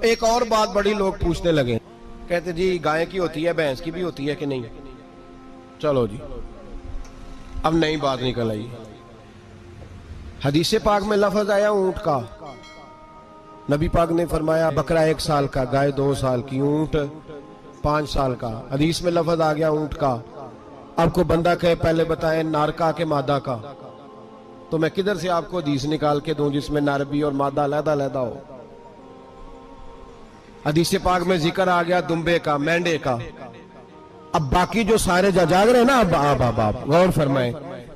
एक और बात बड़ी लोग पूछने लगे, कहते जी गाय की होती है, भैंस की भी होती है कि नहीं? चलो जी, अब नई बात निकल आई। हदीस पाक में लफ्ज आया ऊंट का। नबी पाक ने फरमाया बकरा 1 साल का, गाय 2 साल की, ऊंट 5 साल का। हदीस में लफ्ज आ गया ऊंट का। आपको बंदा कहे पहले बताएं नर का के मादा का, तो मैं किधर से आपको हदीस निकाल के दूं जिसमें नर भी और मादा अलग-अलग हो? हदीस पाक में जिक्र आ गया दुम्बे का, मेंढे का। अब बाकी जो सारे जाग रहे हैं ना, अब गौर फरमाएं,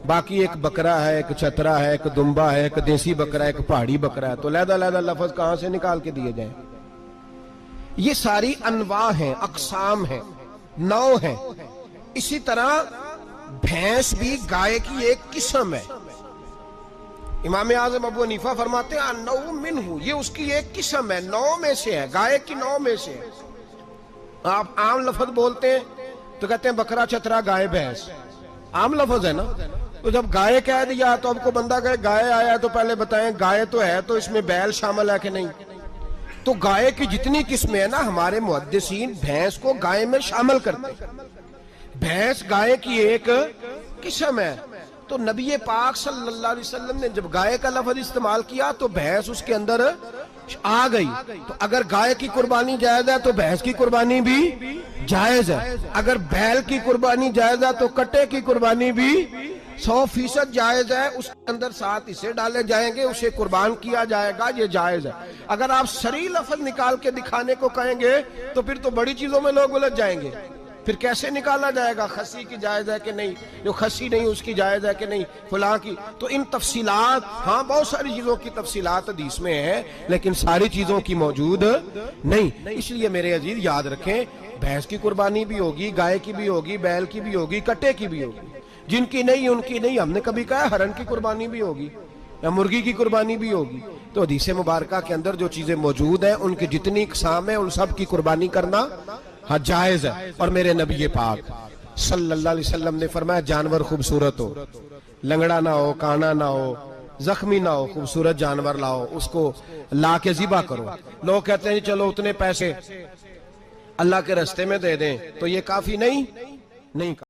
बाकी एक बकरा है, एक चतरा है, एक दुम्बा है, एक देसी बकरा है, एक पहाड़ी बकरा है, तो लहदा लफ्ज कहां से निकाल के दिए जाए? ये सारी अनवा हैं, अकसाम हैं, नौ हैं। इसी तरह भैंस भी गाय की एक किस्म है। इमाम आज़म अबू हनीफा फरमाते हैं नौ मिन्हु, ये उसकी एक किस्म है, 9 में से है, गाय की 9 में से है। आप आम लफ्ज बोलते हैं तो कहते हैं बकरा चतरा गाय भैंस, आम लफ्ज है ना। तो जब गाय कह दिया तो आपको बंदा कहे गाय आया तो पहले बताएं गाय तो है, तो इसमें बैल शामिल है कि नहीं? तो गाय की जितनी किस्में है ना, हमारे मुहद्दिसीन भैंस को गाय में शामिल करते हैं। भैंस गाय की एक किस्म है। तो नबी पाक सल्लल्लाहु अलैहि वसल्लम ने जब गाय का लफ्ज इस्तेमाल किया तो भैंस उसके अंदर आ गई। तो अगर गाय की कुर्बानी जायज है तो भैंस की कुर्बानी भी जायज है। अगर बैल की कुर्बानी जायज है तो कट्टे की कुर्बानी भी 100% जायज है। उसके अंदर 7 हिस्से डाले जाएंगे, उसे कुर्बान किया जाएगा, ये जायज है। अगर आप सही लफ्ज निकाल के दिखाने को कहेंगे तो फिर तो बड़ी चीजों में लोग उलझ जाएंगे। फिर कैसे निकाला जाएगा खस्सी की जायज है कि नहीं, जो खस्सी नहीं उसकी जायज है कि नहीं, फुला की? तो इन तफसीलात, हाँ बहुत सारी चीजों की तफसीलात हदीस में है, लेकिन सारी चीजों की मौजूद नहीं। इसलिए मेरे अजीज याद रखें, भैंस की कुर्बानी भी होगी, गाय की भी होगी, बैल की भी होगी, कट्टे की भी होगी। जिनकी नहीं उनकी नहीं। हमने कभी कहा हरण की कुर्बानी भी होगी या मुर्गी की कुर्बानी भी होगी। तो हदीस मुबारका के अंदर जो चीजें मौजूद है उनकी जितनी इकसाम है उन सब की कुर्बानी करना हाँ जायज है। और मेरे नबी पाक सल्लल्लाहु अलैहि वसल्लम ने फरमाया जानवर खूबसूरत हो, लंगड़ा ना हो, काना ना हो, जख्मी ना हो, खूबसूरत जानवर लाओ, उसको ला के ज़िबा करो। लोग कहते हैं चलो उतने पैसे अल्लाह के रास्ते में दे दें, तो ये काफी नहीं